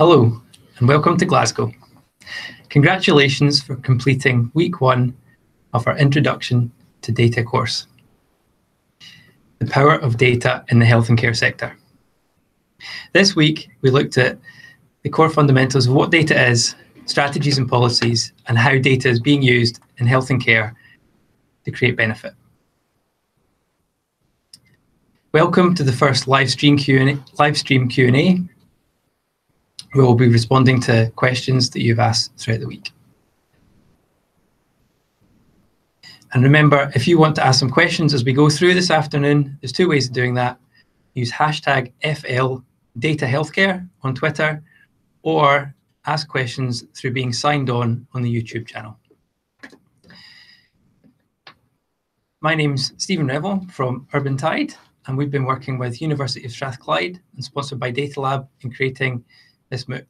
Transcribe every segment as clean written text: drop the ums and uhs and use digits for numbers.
Hello, and welcome to Glasgow. Congratulations for completing week 1 of our Introduction to Data course. The power of data in the health and care sector. This week, we looked at the core fundamentals of what data is, strategies and policies, and how data is being used in health and care to create benefit. Welcome to the first live stream Q&A. We will be responding to questions that you've asked throughout the week. And remember, if you want to ask some questions as we go through this afternoon, there's 2 ways of doing that. Use hashtag #FLDataHealthcare on Twitter, or ask questions through being signed on the YouTube channel. My name's Stephen Revel from Urban Tide, and we've been working with University of Strathclyde and sponsored by Data Lab in creating this MOOC.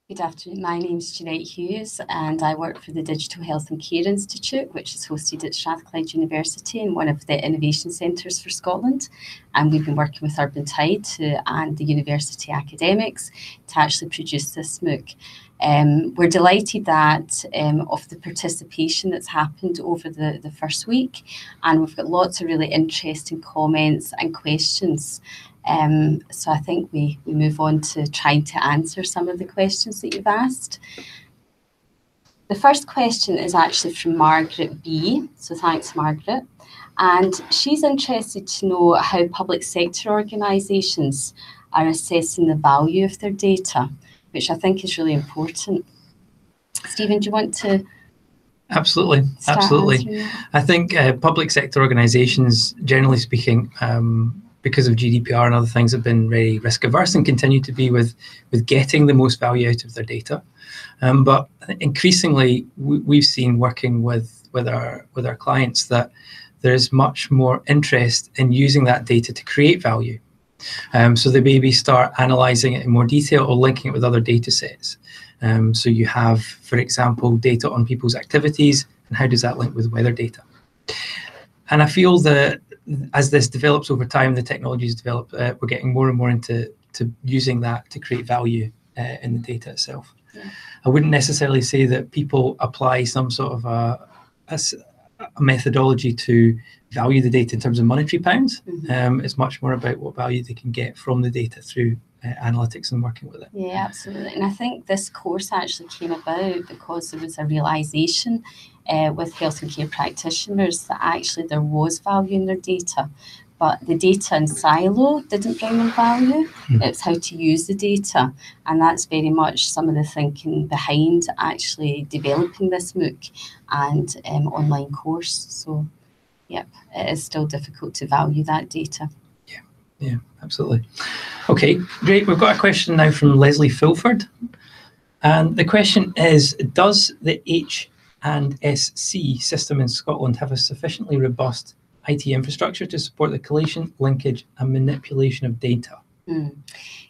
Good afternoon, my name's Jeanette Hughes and I work for the Digital Health and Care Institute, which is hosted at Strathclyde University and one of the innovation centres for Scotland. And we've been working with Urban Tide and the university academics to actually produce this MOOC. We're delighted that of the participation that's happened over the first week, and we've got lots of really interesting comments and questions. So I think we move on to trying to answer some of the questions that you've asked. The first question is actually from Margaret B. So thanks, Margaret. And she's interested to know how public sector organisations are assessing the value of their data, which I think is really important. Stephen, do you want to? Absolutely. I think public sector organisations, generally speaking, because of GDPR and other things, have been very risk averse and continue to be with getting the most value out of their data. But increasingly, we've seen working with our clients that there's much more interest in using that data to create value. So they maybe start analysing it in more detail or linking it with other data sets. So you have, for example, data on people's activities, and how does that link with weather data? And I feel that as this develops over time, the technologies develop, we're getting more and more into using that to create value in the data itself. Yeah. I wouldn't necessarily say that people apply some sort of a methodology to value the data in terms of monetary pounds. Mm-hmm. It's much more about what value they can get from the data through analytics and working with it. Yeah, absolutely. And I think this course actually came about because there was a realisation with health and care practitioners that actually there was value in their data, but the data in silo didn't bring them value. Mm. It's how to use the data, and that's very much some of the thinking behind actually developing this MOOC and online course. So, yep, it is still difficult to value that data. Yeah, absolutely. Okay, great. We've got a question now from Leslie Fulford, and the question is: does the H&SC system in Scotland have a sufficiently robust IT infrastructure to support the collation, linkage and manipulation of data?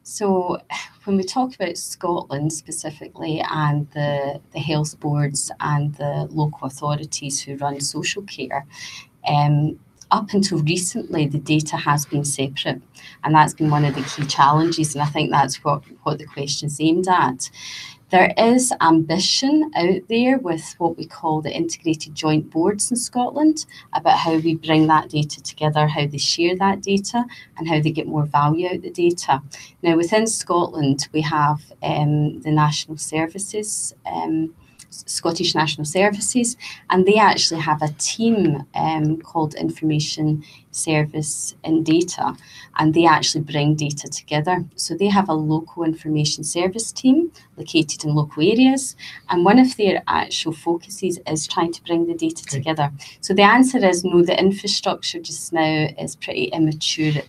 So when we talk about Scotland specifically and the health boards and the local authorities who run social care, up until recently, the data has been separate, and that's been one of the key challenges, and I think that's what the question's aimed at. There is ambition out there with what we call the integrated joint boards in Scotland about how we bring that data together, how they share that data and how they get more value out of the data. Now within Scotland we have the National Services, Scottish National Services, and they actually have a team called Information Service and Data, and they actually bring data together. So they have a local information service team located in local areas, and one of their actual focuses is trying to bring the data together. So the answer is no, the infrastructure just now is pretty immature,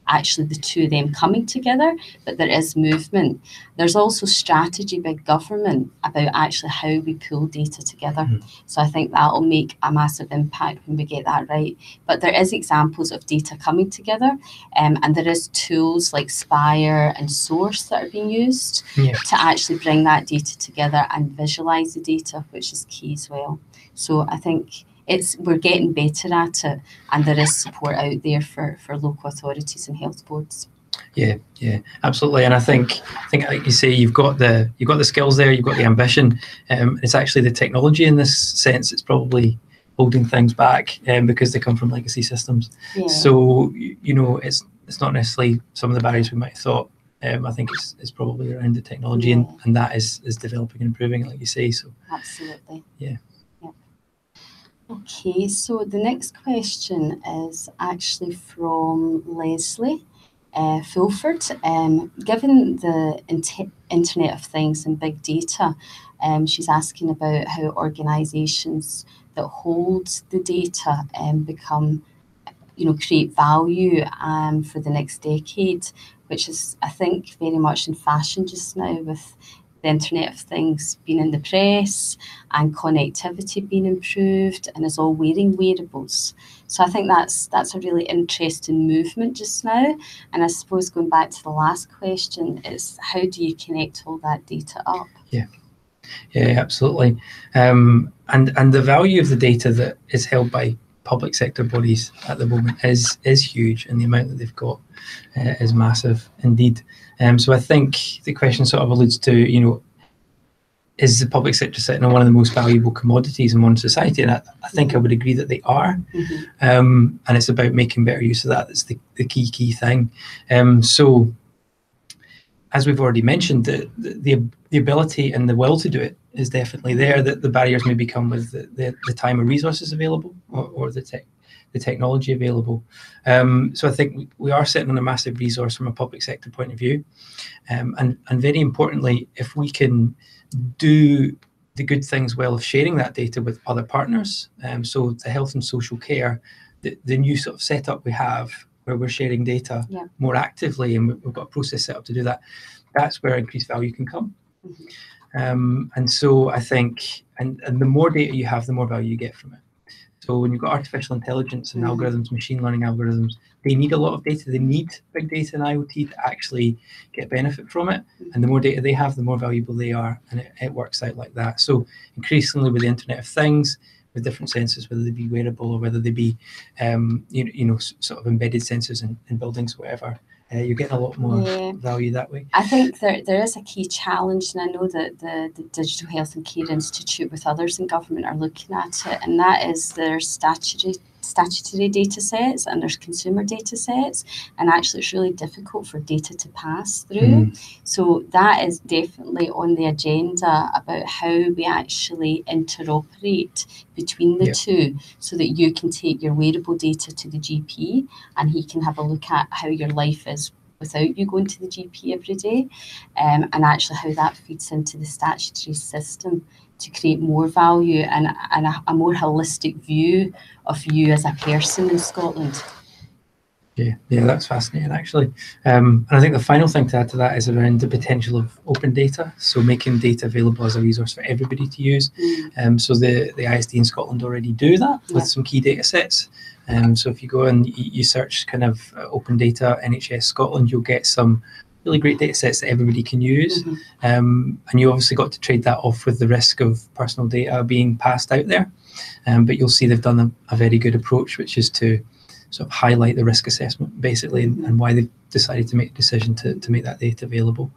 actually the two of them coming together, but there is movement. There's also strategy by government about actually how we pull data together. So I think that will make a massive impact when we get that right. But there is examples of data coming together, and there is tools like Spire and Source that are being used to actually bring that data together and visualize the data, which is key as well. So I think we're getting better at it, and there is support out there for local authorities and health boards. Yeah, absolutely. And I think like you say, you've got the skills there, you've got the ambition. It's actually the technology in this sense. It's probably holding things back because they come from legacy systems. Yeah. So it's not necessarily some of the barriers we might have thought. I think it's probably around the technology, Yeah. and that is developing and improving, like you say. So absolutely. Yeah. Okay, so the next question is actually from Leslie Fulford. Given the Internet of Things and big data, she's asking about how organisations that hold the data become, create value for the next decade, which is, I think, very much in fashion just now with the Internet of Things being in the press and connectivity being improved and us all wearing wearables. So I think that's a really interesting movement just now. And I suppose going back to the last question is how do you connect all that data up? Yeah, absolutely. And the value of the data that is held by public sector bodies at the moment is huge, and the amount that they've got is massive indeed. So I think the question sort of alludes to, is the public sector sitting on one of the most valuable commodities in modern society? And I think I would agree that they are. And it's about making better use of that. That's the key thing. So as we've already mentioned, the ability and the will to do it is definitely there. That the barriers may come with the time and resources available, or the technology available. So I think we are sitting on a massive resource from a public sector point of view, and very importantly, if we can do the good things well of sharing that data with other partners. So the health and social care, the new sort of setup we have where we're sharing data more actively, and we've got a process set up to do that, that's where increased value can come. And so I think, and the more data you have, the more value you get from it. So when you've got artificial intelligence and algorithms, machine learning algorithms, they need a lot of data. They need big data and IoT to actually get benefit from it. And the more data they have, the more valuable they are. And it works out like that. So increasingly with the Internet of Things, with different sensors, whether they be wearable or whether they be, sort of embedded sensors in buildings, whatever, you're getting a lot more value that way. I think there is a key challenge, and I know that the Digital Health and Care Institute with others in government are looking at it, and that is their statutory data sets and there's consumer data sets, and actually it's really difficult for data to pass through. So that is definitely on the agenda about how we actually interoperate between the two, so that you can take your wearable data to the GP and he can have a look at how your life is without you going to the GP every day, and actually how that feeds into the statutory system to create more value and a more holistic view of you as a person in Scotland. Yeah, that's fascinating actually. And I think the final thing to add to that is around the potential of open data. So making data available as a resource for everybody to use. So the ISD in Scotland already do that with some key data sets. So if you go and you search kind of open data NHS Scotland, you'll get some really great data sets that everybody can use. And you obviously got to trade that off with the risk of personal data being passed out there. But you'll see they've done a very good approach, which is to sort of highlight the risk assessment basically and why they've decided to make a decision to make that data available.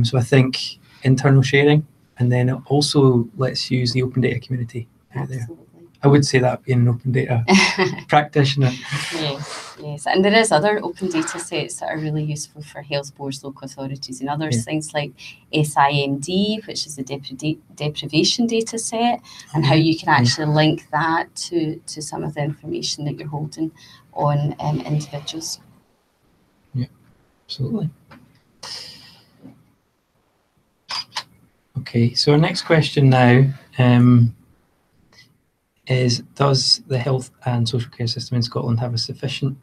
So I think internal sharing, and then it also let's use the open data community out there. I would say that being an open data practitioner. Yes, and there is other open data sets that are really useful for health boards, local authorities and others, things like SIMD, which is the deprivation data set, and how you can actually link that to some of the information that you're holding on individuals. Yeah, absolutely. Okay, so our next question now is, does the health and social care system in Scotland have a sufficiently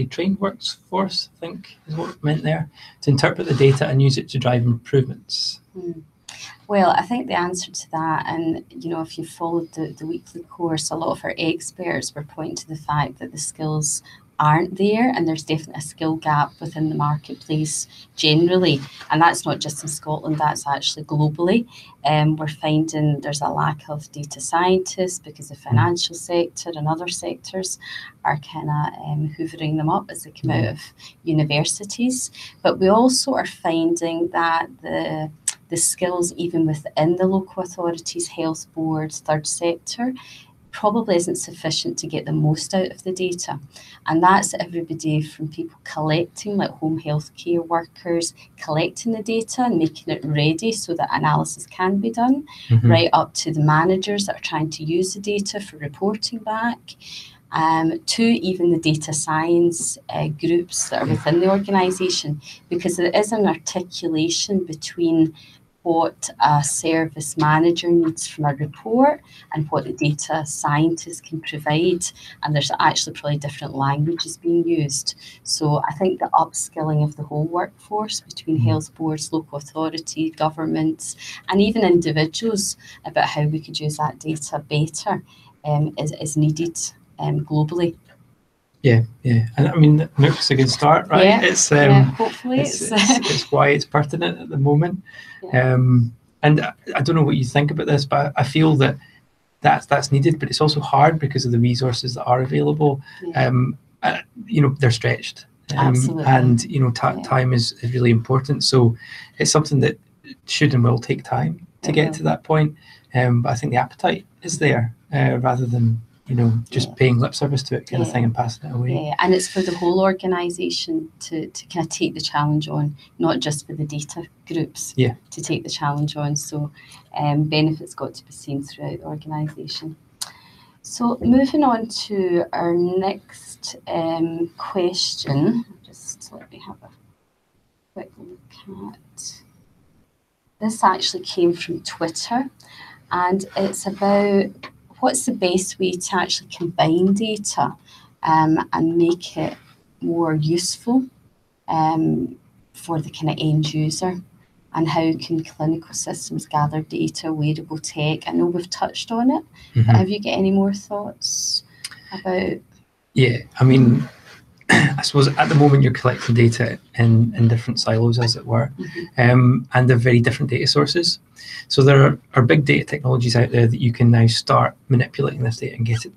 trained workforce, I think is what it meant there, to interpret the data and use it to drive improvements? Well, I think the answer to that, and if you followed the weekly course, a lot of our experts were pointing to the fact that the skills aren't there, and there's definitely a skill gap within the marketplace generally, and that's not just in Scotland, that's actually globally. We're finding there's a lack of data scientists because the financial sector and other sectors are kind of hoovering them up as they come out of universities. But we also are finding that the skills even within the local authorities, health boards, third sector, probably isn't sufficient to get the most out of the data. And that's everybody from people collecting, like home health care workers, collecting the data and making it ready so that analysis can be done, right up to the managers that are trying to use the data for reporting back, to even the data science groups that are within the organisation, because there is an articulation between what a service manager needs from a report and what the data scientist can provide. And there's actually probably different languages being used. So I think the upskilling of the whole workforce between health boards, local authority, governments, and even individuals about how we could use that data better is needed globally. Yeah. And I mean, MOOC's a good start, right? Yeah, it's hopefully it's why it's pertinent at the moment. Yeah. And I don't know what you think about this, but I feel that that's needed, but it's also hard because of the resources that are available. They're stretched. Absolutely. And time is really important. So it's something that should and will take time to get to that point. But I think the appetite is there, rather than just paying lip service to it kind of thing and passing it away. Yeah, and it's for the whole organisation to kind of take the challenge on, not just for the data groups to take the challenge on. So benefits got to be seen throughout the organisation. So moving on to our next question, just let me have a quick look at. This actually came from Twitter, and it's about what's the best way to actually combine data and make it more useful for the kind of end user, and how can clinical systems gather data, wearable tech? I know we've touched on it, but have you got any more thoughts about? Yeah, I mean, I suppose at the moment you're collecting data in different silos, as it were, and they're very different data sources. So there are big data technologies out there that you can now start manipulating this data and get it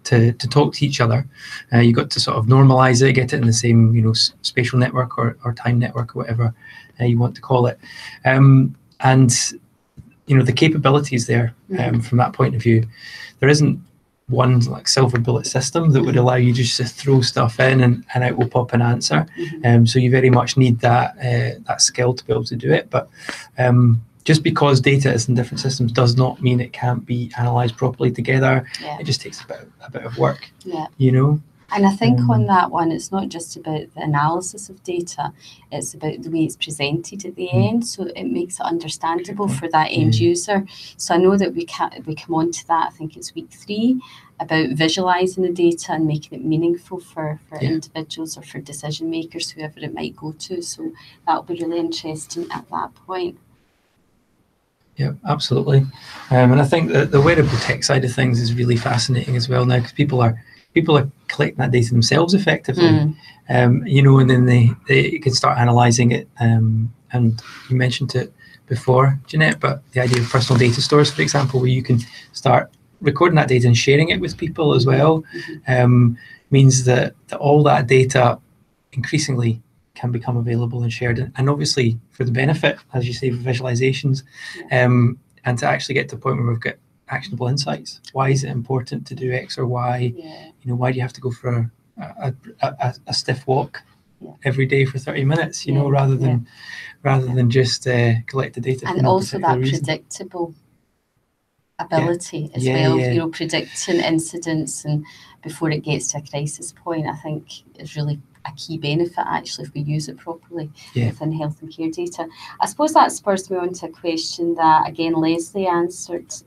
to talk to each other. You've got to sort of normalize it, get it in the same spatial network or time network or whatever you want to call it. And the capabilities there from that point of view. There isn't one like silver bullet system that would allow you just to throw stuff in and out will pop an answer. So you very much need that skill to be able to do it. But just because data is in different systems does not mean it can't be analysed properly together. It just takes a bit of work. And I think on that one, it's not just about the analysis of data, it's about the way it's presented at the end, so it makes it understandable for that end user. So I know that we come on to that, I think it's week 3, about visualising the data and making it meaningful for individuals or for decision makers, whoever it might go to. So that'll be really interesting at that point. Yeah, absolutely. And I think that the wearable tech side of things is really fascinating as well now, because people are collecting that data themselves effectively, and then they can start analysing it. And you mentioned it before, Jeanette, but the idea of personal data stores, for example, where you can start recording that data and sharing it with people as well, means that all that data increasingly can become available and shared, and obviously for the benefit, as you say, of visualizations, and to actually get to a point where we've got actionable insights. Why is it important to do X or Y? Why do you have to go for a stiff walk every day for 30 minutes? Rather than just collect the data. And also that predictable ability as well. Predicting incidents and before it gets to a crisis point, I think is really a key benefit actually if we use it properly within health and care data. I suppose that spurs me on to a question that again Leslie asked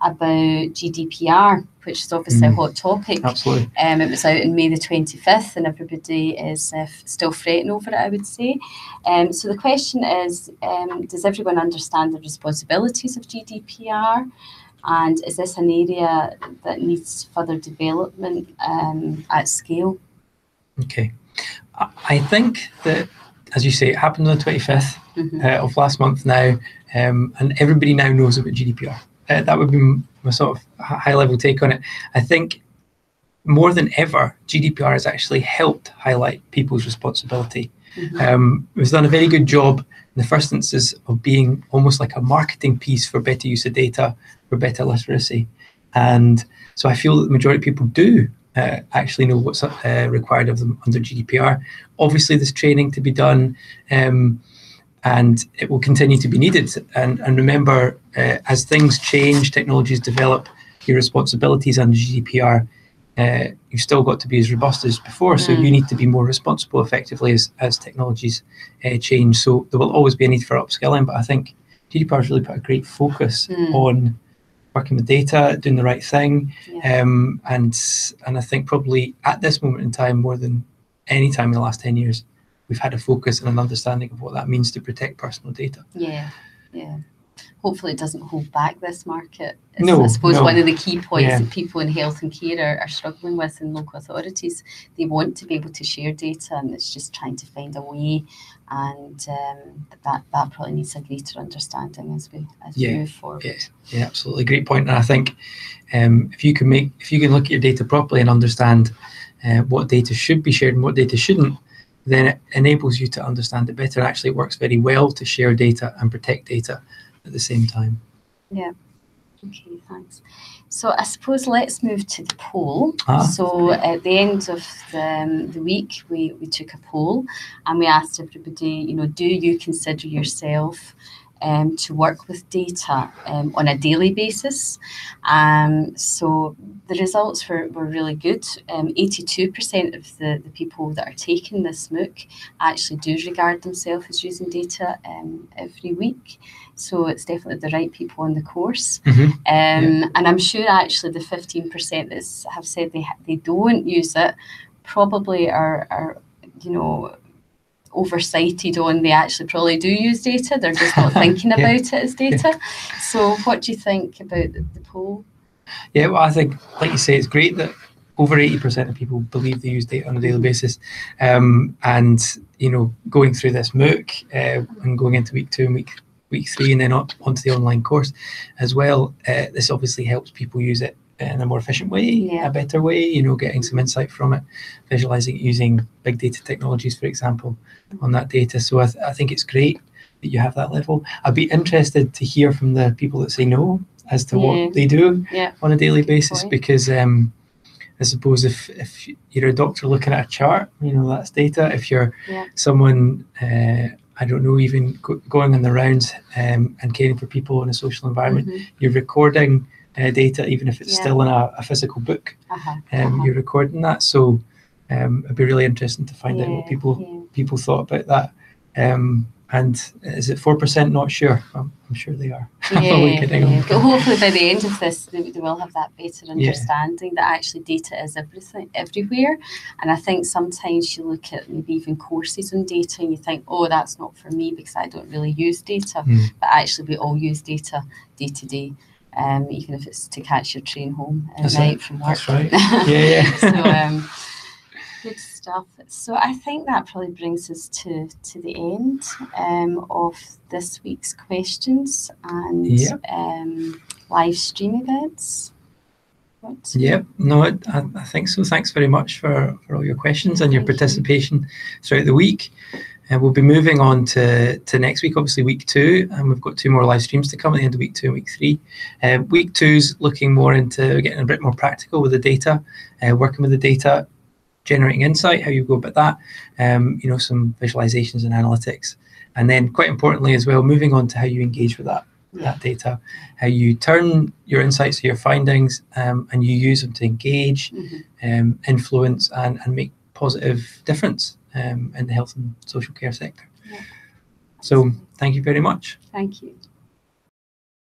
about GDPR, which is obviously a hot topic. Absolutely. It was out on May the 25th and everybody is still fretting over it, I would say. So the question is, does everyone understand the responsibilities of GDPR? And is this an area that needs further development at scale? Okay. I think that, as you say, it happened on the 25th of last month now, and everybody now knows about GDPR. That would be my sort of high-level take on it. I think more than ever, GDPR has actually helped highlight people's responsibility. We've done a very good job in the first instance of being almost like a marketing piece for better use of data, for better literacy. And so I feel that the majority of people do actually know what's required of them under GDPR. Obviously, there's training to be done, and it will continue to be needed. And remember, as things change, technologies develop, your responsibilities under GDPR, you've still got to be as robust as before. So you need to be more responsible effectively as technologies change. So there will always be a need for upskilling, but I think GDPR has really put a great focus on working with data, doing the right thing. And I think probably at this moment in time, more than any time in the last 10 years, we've had a focus and an understanding of what that means to protect personal data. Yeah. Hopefully it doesn't hold back this market. No, I suppose no. one of the key points that people in health and care are struggling with in local authorities. They want to be able to share data, and it's just trying to find a way, and that probably needs a greater understanding as we move forward. Yeah, absolutely. Great point. And I think if you can look at your data properly and understand what data should be shared and what data shouldn't, then it enables you to understand it better. Actually, it works very well to share data and protect data at the same time. Yeah. Okay, thanks. So I suppose let's move to the poll. So at the end of the week, we took a poll and we asked everybody, do you consider yourself to work with data on a daily basis? So the results were really good. 82% of the people that are taking this MOOC actually do regard themselves as using data every week. So it's definitely the right people on the course. And I'm sure actually the 15% that have said they don't use it probably are oversighted on they actually probably do use data. They're just not thinking about it as data. So what do you think about the poll? Yeah, well, I think, like you say, it's great that over 80% of people believe they use data on a daily basis. And, going through this MOOC and going into week 2 and week 3 and then onto the online course as well, this obviously helps people use it in a more efficient way, a better way, getting some insight from it, visualizing it using big data technologies, for example, on that data. So I think it's great that you have that level. I'd be interested to hear from the people that say no as to what they do on a daily basis, because I suppose if you're a doctor looking at a chart, that's data. If you're someone, I don't know, even going on the rounds and caring for people in a social environment, you're recording data, even if it's still in a physical book. You're recording that. So it'd be really interesting to find out what people thought about that. And is it 4% not sure? I'm sure they are. But hopefully by the end of this, they will have that better understanding that actually data is everywhere. And I think sometimes you look at maybe even courses on data and you think, oh, that's not for me because I don't really use data. But actually we all use data day to day. Even if it's to catch your train home at night from work. That's right. So good stuff. So I think that probably brings us to the end of this week's questions and live stream events. I think so. Thanks very much for all your questions and your participation throughout the week. And we'll be moving on to next week, obviously week 2, and we've got 2 more live streams to come at the end of week 2 and week 3. Week 2's looking more into getting a bit more practical with the data, working with the data, generating insight, how you go about that, some visualizations and analytics. And then quite importantly as well, moving on to how you engage with that data, how you turn your insights or your findings and you use them to engage, influence and make positive difference in the health and social care sector. So thank you very much. Thank you.